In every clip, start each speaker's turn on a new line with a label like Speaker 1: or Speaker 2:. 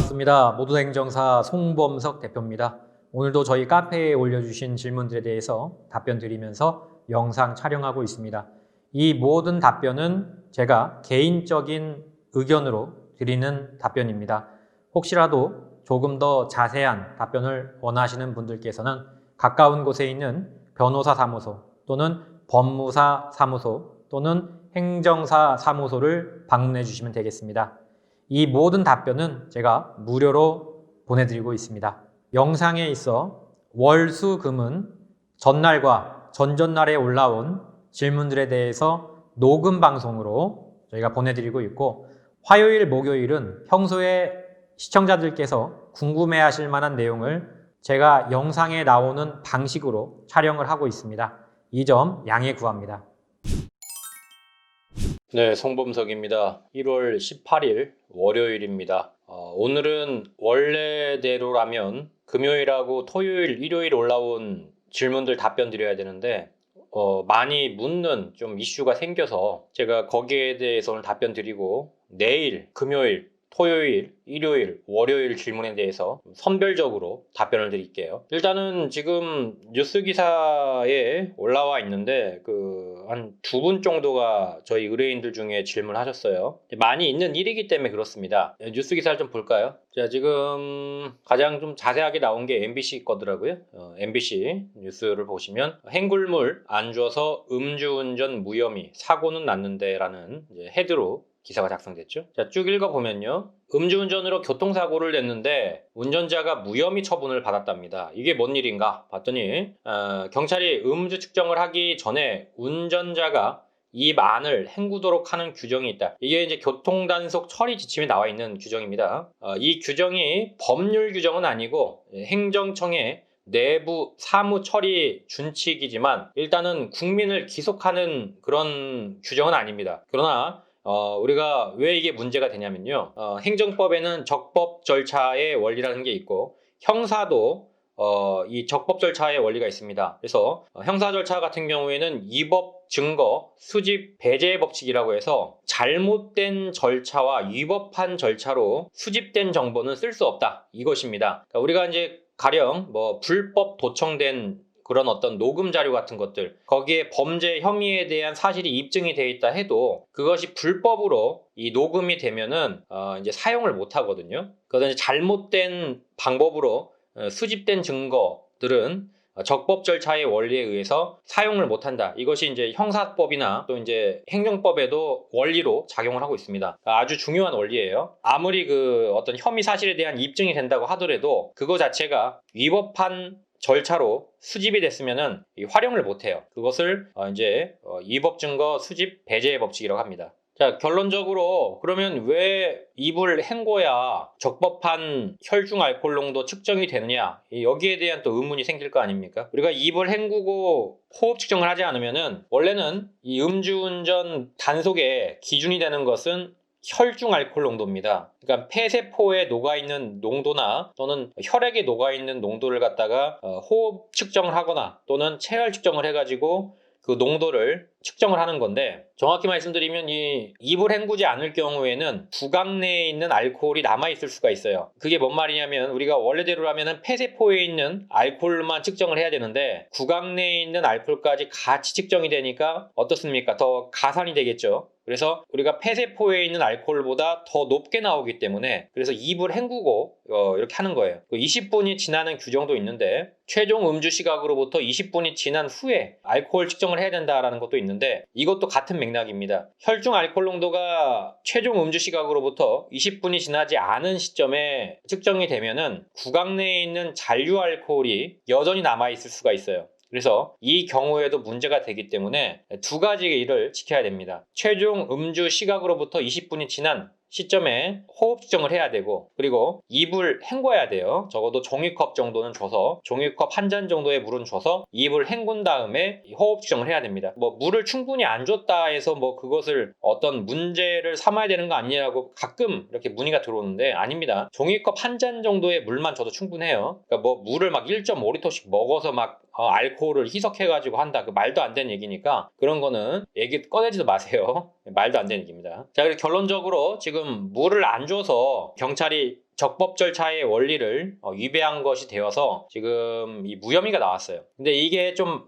Speaker 1: 반갑습니다. 모두행정사 송범석 대표입니다. 오늘도 저희 카페에 올려주신 질문들에 대해서 답변 드리면서 영상 촬영하고 있습니다. 이 모든 답변은 제가 개인적인 의견으로 드리는 답변입니다. 혹시라도 조금 더 자세한 답변을 원하시는 분들께서는 가까운 곳에 있는 변호사 사무소 또는 법무사 사무소 또는 행정사 사무소를 방문해 주시면 되겠습니다. 이 모든 답변은 제가 무료로 보내드리고 있습니다. 영상에 있어 월, 수, 금은 전날과 전전날에 올라온 질문들에 대해서 녹음 방송으로 저희가 보내드리고 있고, 화요일, 목요일은 평소에 시청자들께서 궁금해하실 만한 내용을 제가 영상에 나오는 방식으로 촬영을 하고 있습니다. 이 점 양해 구합니다. 네, 송범석입니다. 1월 18일 월요일입니다. 오늘은 원래대로라면 금요일하고 토요일, 일요일 올라온 질문들 답변 드려야 되는데 많이 묻는 좀 이슈가 생겨서 제가 거기에 대해서 오늘 답변 드리고, 내일 금요일, 토요일, 일요일, 월요일 질문에 대해서 선별적으로 답변을 드릴게요. 일단은 지금 뉴스 기사에 올라와 있는데 한 2분 정도가 저희 의뢰인들 중에 질문하셨어요. 많이 있는 일이기 때문에 그렇습니다. 뉴스 기사를 좀 볼까요? 자, 지금 가장 좀 자세하게 나온 게 MBC 거더라고요. MBC 뉴스를 보시면 행굴물 안 줘서 음주운전 무혐의, 사고는 났는데 라는 헤드로 기사가 작성됐죠. 자, 쭉 읽어보면요. 음주운전으로 교통사고를 냈는데 운전자가 무혐의 처분을 받았답니다. 이게 뭔 일인가 봤더니 경찰이 음주 측정을 하기 전에 운전자가 입 안을 헹구도록 하는 규정이 있다. 이게 이제 교통단속 처리 지침에 나와 있는 규정입니다. 이 규정이 법률 규정은 아니고 행정청의 내부 사무 처리 준칙이지만 일단은 국민을 기속하는 그런 규정은 아닙니다. 그러나 우리가 왜 이게 문제가 되냐면요. 행정법에는 적법 절차의 원리라는 게 있고, 형사도 이 적법 절차의 원리가 있습니다. 그래서 형사 절차 같은 경우에는 위법 증거 수집 배제 법칙이라고 해서 잘못된 절차와 위법한 절차로 수집된 정보는 쓸 수 없다, 이것입니다. 그러니까 우리가 이제 가령 불법 도청된 그런 어떤 녹음 자료 같은 것들, 거기에 범죄 혐의에 대한 사실이 입증이 돼 있다 해도 그것이 불법으로 이 녹음이 되면은 이제 사용을 못 하거든요. 그것은 잘못된 방법으로 수집된 증거들은 적법 절차의 원리에 의해서 사용을 못 한다. 이것이 이제 형사법이나 또 이제 행정법에도 원리로 작용을 하고 있습니다. 아주 중요한 원리예요. 아무리 어떤 혐의 사실에 대한 입증이 된다고 하더라도 그거 자체가 위법한 절차로 수집이 됐으면은 활용을 못해요. 그것을 이제 위법 증거 수집 배제 법칙이라고 합니다. 자, 결론적으로 그러면 왜 입을 헹궈야 적법한 혈중 알코올 농도 측정이 되느냐, 여기에 대한 또 의문이 생길 거 아닙니까? 우리가 입을 헹구고 호흡 측정을 하지 않으면은 원래는 이 음주운전 단속의 기준이 되는 것은 혈중 알코올 농도입니다. 그러니까 폐세포에 녹아있는 농도나 또는 혈액에 녹아있는 농도를 갖다가 호흡 측정을 하거나 또는 체열 측정을 해가지고 그 농도를 측정을 하는 건데, 정확히 말씀드리면 이 입을 헹구지 않을 경우에는 구강 내에 있는 알코올이 남아있을 수가 있어요. 그게 뭔 말이냐면 우리가 원래대로라면 폐세포에 있는 알코올만 측정을 해야 되는데 구강 내에 있는 알코올까지 같이 측정이 되니까 어떻습니까? 더 가산이 되겠죠. 그래서 우리가 폐세포에 있는 알코올보다 더 높게 나오기 때문에 그래서 입을 헹구고 이렇게 하는 거예요. 20분이 지나는 규정도 있는데 최종 음주 시각으로부터 20분이 지난 후에 알코올 측정을 해야 된다라는 것도 있는데 이것도 같은 맥락입니다. 혈중 알코올 농도가 최종 음주 시각으로부터 20분이 지나지 않은 시점에 측정이 되면은 구강 내에 있는 잔류 알코올이 여전히 남아있을 수가 있어요. 그래서 이 경우에도 문제가 되기 때문에 두 가지 일을 지켜야 됩니다. 최종 음주 시각으로부터 20분이 지난 시점에 호흡 측정을 해야 되고, 그리고 입을 헹궈야 돼요. 적어도 종이컵 정도는 줘서, 종이컵 한 잔 정도의 물은 줘서 입을 헹군 다음에 호흡 측정을 해야 됩니다. 물을 충분히 안 줬다 해서 그것을 어떤 문제를 삼아야 되는 거 아니냐고 가끔 이렇게 문의가 들어오는데 아닙니다. 종이컵 한 잔 정도의 물만 줘도 충분해요. 그러니까 물을 1.5리터씩 먹어서 알코올을 희석해가지고 한다. 말도 안 되는 얘기니까 그런 거는 얘기 꺼내지도 마세요. 말도 안 되는 얘기입니다. 자, 그래서 결론적으로 지금 지금 물을 안 줘서 경찰이 적법 절차의 원리를 위배한 것이 되어서 지금 이 무혐의가 나왔어요. 근데 이게 좀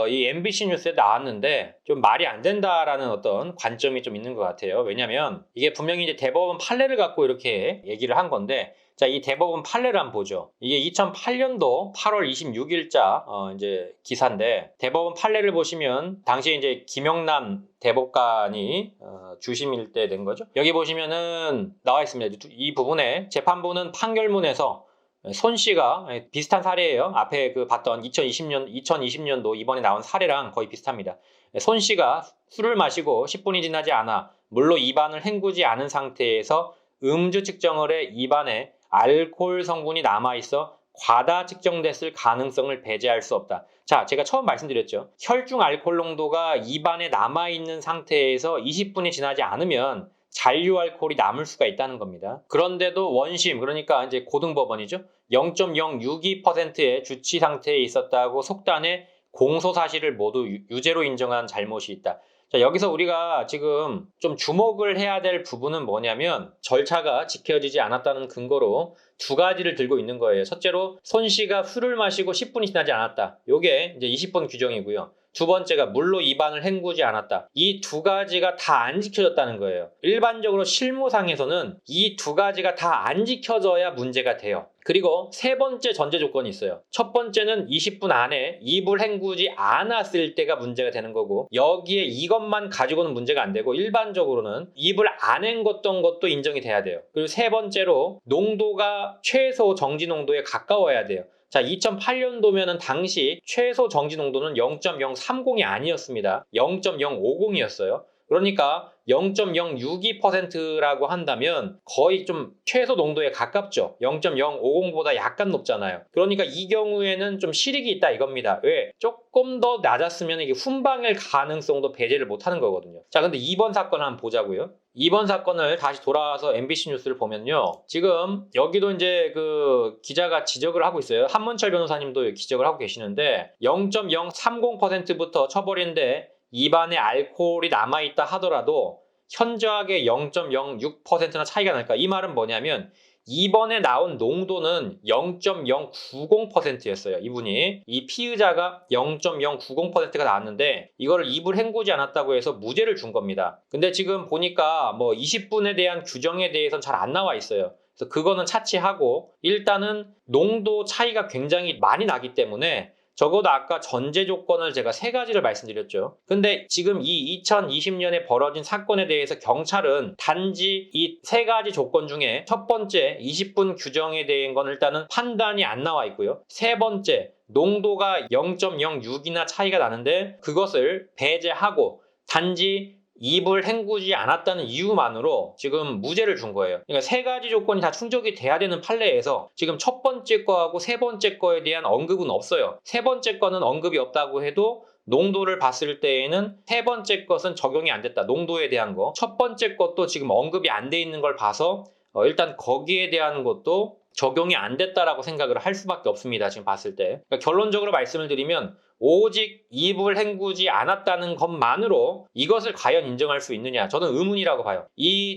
Speaker 1: 이 MBC 뉴스에 나왔는데 좀 말이 안 된다라는 어떤 관점이 좀 있는 것 같아요. 왜냐면 이게 분명히 이제 대법원 판례를 갖고 이렇게 얘기를 한 건데, 자, 이 대법원 판례를 한번 보죠. 이게 2008년도 8월 26일자 이제 기사인데, 대법원 판례를 보시면 당시에 이제 김영남 대법관이 주심일 때 된 거죠. 여기 보시면은 나와 있습니다. 이 부분에 재판부는 판결문에서 손 씨가 비슷한 사례예요. 앞에 그 봤던 2020년도 이번에 나온 사례랑 거의 비슷합니다. 손 씨가 술을 마시고 10분이 지나지 않아 물로 입안을 헹구지 않은 상태에서 음주 측정을 해 입안에 알코올 성분이 남아있어 과다 측정됐을 가능성을 배제할 수 없다. 자, 제가 처음 말씀드렸죠. 혈중 알코올 농도가 입안에 남아있는 상태에서 20분이 지나지 않으면 잔류 알코올이 남을 수가 있다는 겁니다. 그런데도 원심, 그러니까 이제 고등법원이죠. 0.062%의 주치 상태에 있었다고 속단에 공소 사실을 모두 유죄로 인정한 잘못이 있다. 자, 여기서 우리가 지금 좀 주목을 해야 될 부분은 뭐냐면, 절차가 지켜지지 않았다는 근거로 두 가지를 들고 있는 거예요. 첫째로 손 씨가 술을 마시고 10분이 지나지 않았다. 요게 이제 20분 규정이고요. 두 번째가 물로 입안을 헹구지 않았다. 이 두 가지가 다 안 지켜졌다는 거예요. 일반적으로 실무상에서는 이 두 가지가 다 안 지켜져야 문제가 돼요. 그리고 세 번째 전제 조건이 있어요. 첫 번째는 20분 안에 입을 헹구지 않았을 때가 문제가 되는 거고, 여기에 이것만 가지고는 문제가 안 되고, 일반적으로는 입을 안 헹궜던 것도 인정이 돼야 돼요. 그리고 세 번째로 농도가 최소 정지 농도에 가까워야 돼요. 자, 2008년도면은 당시 최소 정지 농도는 0.030이 아니었습니다. 0.050이었어요. 그러니까 0.062%라고 한다면 거의 좀 최소 농도에 가깝죠. 0.050보다 약간 높잖아요. 그러니까 이 경우에는 좀 실익이 있다 이겁니다. 왜? 조금 더 낮았으면 이게 훈방일 가능성도 배제를 못하는 거거든요. 자, 근데 이번 사건을 한번 보자고요. 이번 사건을 다시 돌아와서 MBC 뉴스를 보면요. 지금 여기도 이제 그 기자가 지적을 하고 있어요. 한문철 변호사님도 지적을 하고 계시는데, 0.030%부터 처벌인데 입안에 알코올이 남아있다 하더라도 현저하게 0.06%나 차이가 날까? 이 말은 뭐냐면, 이번에 나온 농도는 0.090%였어요. 이분이, 이 피의자가 0.090%가 나왔는데 이거를 입을 헹구지 않았다고 해서 무죄를 준 겁니다. 근데 지금 보니까 뭐 20분에 대한 규정에 대해서는 잘 안 나와 있어요. 그래서 그거는 차치하고, 일단은 농도 차이가 굉장히 많이 나기 때문에 적어도 아까 전제 조건을 제가 세 가지를 말씀드렸죠. 근데 지금 이 2020년에 벌어진 사건에 대해서 경찰은 단지 이 세 가지 조건 중에 첫 번째 20분 규정에 대한 건 일단은 판단이 안 나와 있고요. 세 번째, 농도가 0.06이나 차이가 나는데 그것을 배제하고 단지 입을 헹구지 않았다는 이유만으로 지금 무죄를 준 거예요. 그러니까 세 가지 조건이 다 충족이 돼야 되는 판례에서 지금 첫 번째 거하고 세 번째 거에 대한 언급은 없어요. 세 번째 거는 언급이 없다고 해도 농도를 봤을 때에는 세 번째 것은 적용이 안 됐다. 농도에 대한 거. 첫 번째 것도 지금 언급이 안 돼 있는 걸 봐서 일단 거기에 대한 것도 적용이 안 됐다라고 생각을 할 수밖에 없습니다. 지금 봤을 때. 그러니까 결론적으로 말씀을 드리면, 오직 입을 헹구지 않았다는 것만으로 이것을 과연 인정할 수 있느냐, 저는 의문이라고 봐요.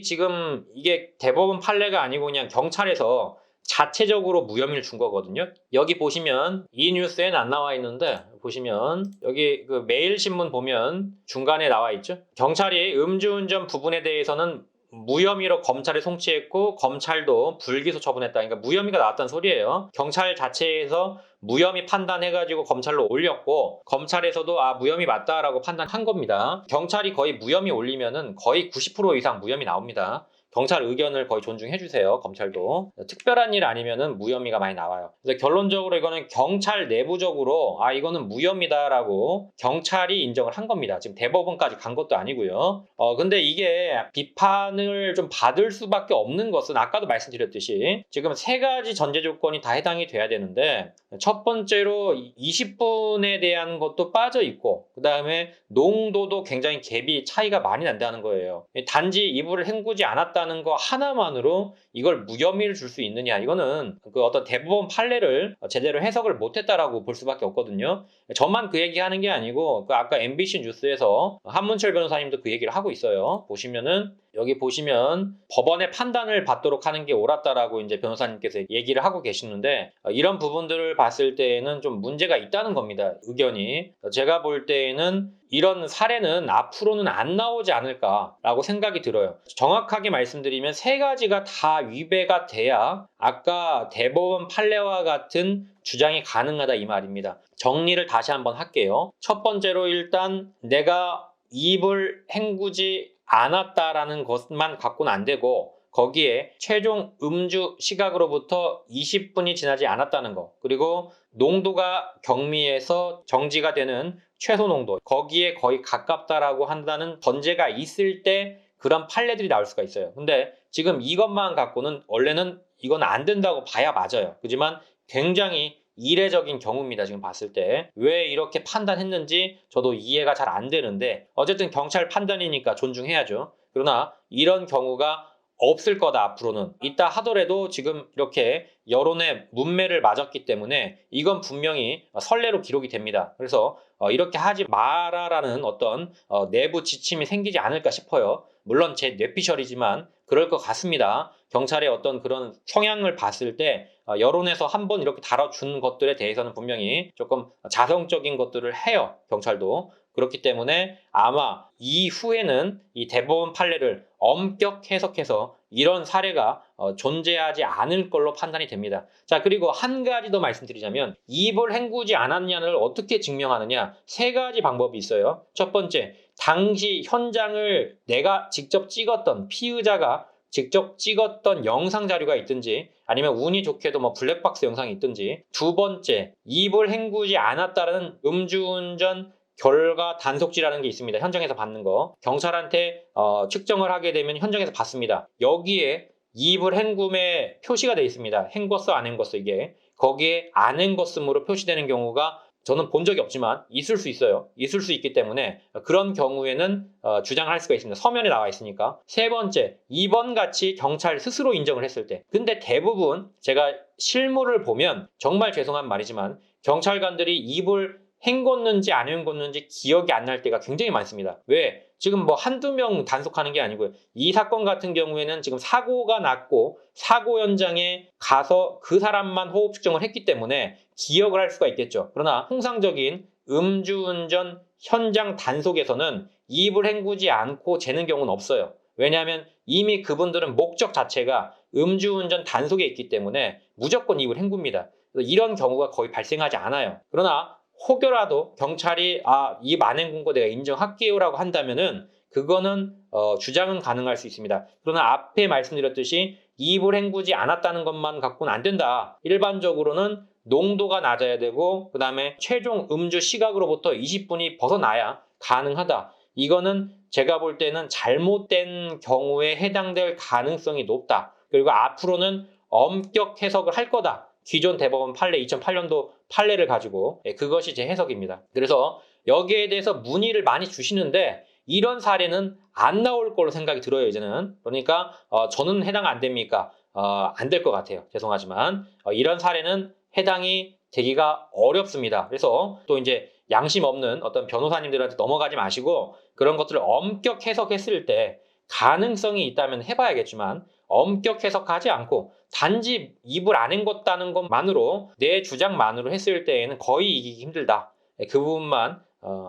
Speaker 1: 지금 이게 대법원 판례가 아니고 그냥 경찰에서 자체적으로 무혐의를 준 거거든요. 여기 보시면 이 뉴스에는 안 나와 있는데, 보시면 여기 그 매일신문 보면 중간에 나와 있죠. 경찰이 음주운전 부분에 대해서는 무혐의로 검찰에 송치했고 검찰도 불기소 처분했다. 그러니까 무혐의가 나왔다는 소리예요. 경찰 자체에서 무혐의 판단해가지고 검찰로 올렸고, 검찰에서도 무혐의 맞다라고 판단한 겁니다. 경찰이 거의 무혐의 올리면은 거의 90% 이상 무혐의 나옵니다. 경찰 의견을 거의 존중해 주세요. 검찰도. 특별한 일 아니면은 무혐의가 많이 나와요. 그래서 결론적으로 이거는 경찰 내부적으로 이거는 무혐의다라고 경찰이 인정을 한 겁니다. 지금 대법원까지 간 것도 아니고요. 근데 이게 비판을 좀 받을 수밖에 없는 것은 아까도 말씀드렸듯이 지금 세 가지 전제 조건이 다 해당이 돼야 되는데, 첫 번째로 20분에 대한 것도 빠져 있고, 그 다음에 농도도 굉장히 갭이 차이가 많이 난다는 거예요. 단지 이불을 헹구지 않았다 않았다는 거 하나만으로 이걸 무혐의를 줄 수 있느냐, 이거는 그 어떤 대법원 판례를 제대로 해석을 못했다라고 볼 수밖에 없거든요. 저만 그 얘기하는 게 아니고 그 아까 MBC 뉴스에서 한문철 변호사님도 그 얘기를 하고 있어요. 보시면은 여기 보시면 법원의 판단을 받도록 하는 게 옳았다라고 이제 변호사님께서 얘기를 하고 계시는데, 이런 부분들을 봤을 때에는 좀 문제가 있다는 겁니다. 의견이. 제가 볼 때에는 이런 사례는 앞으로는 안 나오지 않을까라고 생각이 들어요. 정확하게 말씀드리면 세 가지가 다 위배가 돼야 아까 대법원 판례와 같은 주장이 가능하다 이 말입니다. 정리를 다시 한번 할게요. 첫 번째로 일단 내가 이입을 헹구지 않았다라는 것만 갖고는 안 되고, 거기에 최종 음주 시각으로부터 20분이 지나지 않았다는 거, 그리고 농도가 경미해서 정지가 되는 최소 농도, 거기에 거의 가깝다라고 한다는 전제가 있을 때 그런 판례들이 나올 수가 있어요. 근데 지금 이것만 갖고는 원래는 이건 안 된다고 봐야 맞아요. 하지만 굉장히 이례적인 경우입니다. 지금 봤을 때 왜 이렇게 판단했는지 저도 이해가 잘 안 되는데, 어쨌든 경찰 판단이니까 존중해야죠. 그러나 이런 경우가 없을 거다 앞으로는. 있다 하더라도 지금 이렇게 여론의 문매를 맞았기 때문에 이건 분명히 선례로 기록이 됩니다. 그래서 이렇게 하지 마라라는 어떤 내부 지침이 생기지 않을까 싶어요. 물론 제 뇌피셜이지만 그럴 것 같습니다. 경찰의 어떤 그런 성향을 봤을 때 여론에서 한번 이렇게 다뤄준 것들에 대해서는 분명히 조금 자성적인 것들을 해요. 경찰도. 그렇기 때문에 아마 이후에는 이 대법원 판례를 엄격 해석해서 이런 사례가 존재하지 않을 걸로 판단이 됩니다. 자, 그리고 한 가지 더 말씀드리자면 이입을 헹구지 않았냐를 어떻게 증명하느냐, 세 가지 방법이 있어요. 첫 번째, 당시 현장을 내가 직접 찍었던, 피의자가 직접 찍었던 영상 자료가 있든지, 아니면 운이 좋게도 뭐 블랙박스 영상이 있든지. 두 번째, 이입을 헹구지 않았다는 음주운전 결과 단속지라는 게 있습니다. 현장에서 받는 거. 경찰한테 측정을 하게 되면 현장에서 받습니다. 여기에 이입을 헹굼에 표시가 되어 있습니다. 헹궜어 안 헹궜어, 이게. 거기에 안 헹궜음으로 표시되는 경우가 저는 본 적이 없지만 있을 수 있어요. 있을 수 있기 때문에 그런 경우에는 주장을 할 수가 있습니다. 서면에 나와 있으니까. 세 번째, 2번 같이 경찰 스스로 인정을 했을 때. 근데 대부분 제가 실물을 보면 정말 죄송한 말이지만 경찰관들이 이입을 헹궜는지 안 헹궜는지 기억이 안 날 때가 굉장히 많습니다. 왜? 지금 뭐 한두 명 단속하는 게 아니고요. 이 사건 같은 경우에는 지금 사고가 났고 사고 현장에 가서 그 사람만 호흡 측정을 했기 때문에 기억을 할 수가 있겠죠. 그러나 통상적인 음주운전 현장 단속에서는 이입을 헹구지 않고 재는 경우는 없어요. 왜냐하면 이미 그분들은 목적 자체가 음주운전 단속에 있기 때문에 무조건 이입을 헹굽니다. 이런 경우가 거의 발생하지 않아요. 그러나 혹여라도 경찰이 이입 안 헹군 거 내가 인정할게요라고 한다면은 그거는 주장은 가능할 수 있습니다. 그러나 앞에 말씀드렸듯이 이입을 헹구지 않았다는 것만 갖고는 안 된다. 일반적으로는 농도가 낮아야 되고, 그 다음에 최종 음주 시각으로부터 20분이 벗어나야 가능하다. 이거는 제가 볼 때는 잘못된 경우에 해당될 가능성이 높다. 그리고 앞으로는 엄격 해석을 할 거다. 기존 대법원 판례 2008년도 판례를 가지고. 그것이 제 해석입니다. 그래서 여기에 대해서 문의를 많이 주시는데 이런 사례는 안 나올 걸로 생각이 들어요, 이제는. 그러니까 저는 해당 안 됩니까? 안 될 것 같아요. 죄송하지만 이런 사례는 해당이 되기가 어렵습니다. 그래서 또 이제 양심 없는 어떤 변호사님들한테 넘어가지 마시고 그런 것들을 엄격 해석했을 때 가능성이 있다면 해봐야겠지만 엄격 해석하지 않고 단지 입을 안 헹궜다는 것만으로 내 주장만으로 했을 때에는 거의 이기기 힘들다. 그 부분만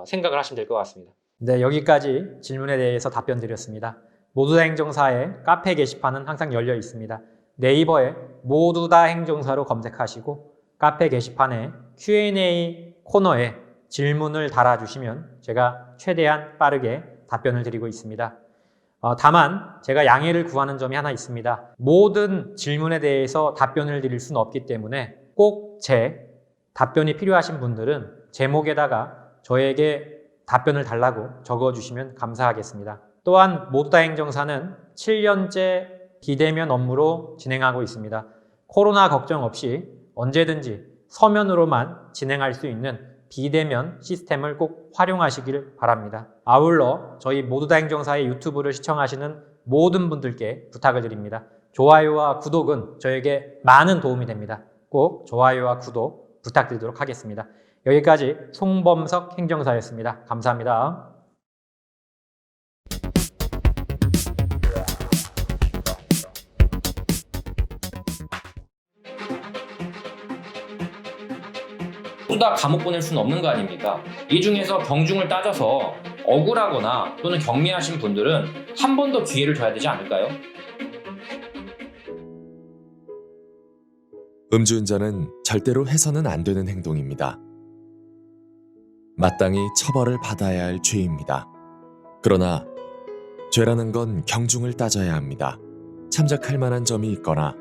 Speaker 1: 생각을 하시면 될 것 같습니다.
Speaker 2: 네, 여기까지 질문에 대해서 답변 드렸습니다. 모두다 행정사의 카페 게시판은 항상 열려 있습니다. 네이버에 모두다 행정사로 검색하시고 카페 게시판에 Q&A 코너에 질문을 달아주시면 제가 최대한 빠르게 답변을 드리고 있습니다. 다만 제가 양해를 구하는 점이 하나 있습니다. 모든 질문에 대해서 답변을 드릴 수는 없기 때문에 꼭 제 답변이 필요하신 분들은 제목에다가 저에게 답변을 달라고 적어주시면 감사하겠습니다. 또한 모두다 행정사는 7년째 비대면 업무로 진행하고 있습니다. 코로나 걱정 없이 언제든지 서면으로만 진행할 수 있는 비대면 시스템을 꼭 활용하시길 바랍니다. 아울러 저희 모두다 행정사의 유튜브를 시청하시는 모든 분들께 부탁을 드립니다. 좋아요와 구독은 저에게 많은 도움이 됩니다. 꼭 좋아요와 구독 부탁드리도록 하겠습니다. 여기까지 송범석 행정사였습니다. 감사합니다.
Speaker 1: 모두 다 감옥 보낼 수는 없는 거 아닙니까? 이 중에서 경중을 따져서 억울하거나 또는 경미하신 분들은 한 번 더 기회를 줘야 되지 않을까요?
Speaker 3: 음주운전은 절대로 해서는 안 되는 행동입니다. 마땅히 처벌을 받아야 할 죄입니다. 그러나 죄라는 건 경중을 따져야 합니다. 참작할 만한 점이 있거나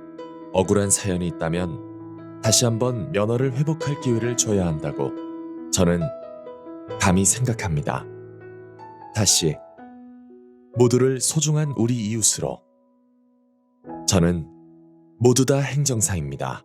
Speaker 3: 억울한 사연이 있다면 다시 한번 면허를 회복할 기회를 줘야 한다고 저는 감히 생각합니다. 다시 모두를 소중한 우리 이웃으로 저는 모두 다 행정사입니다.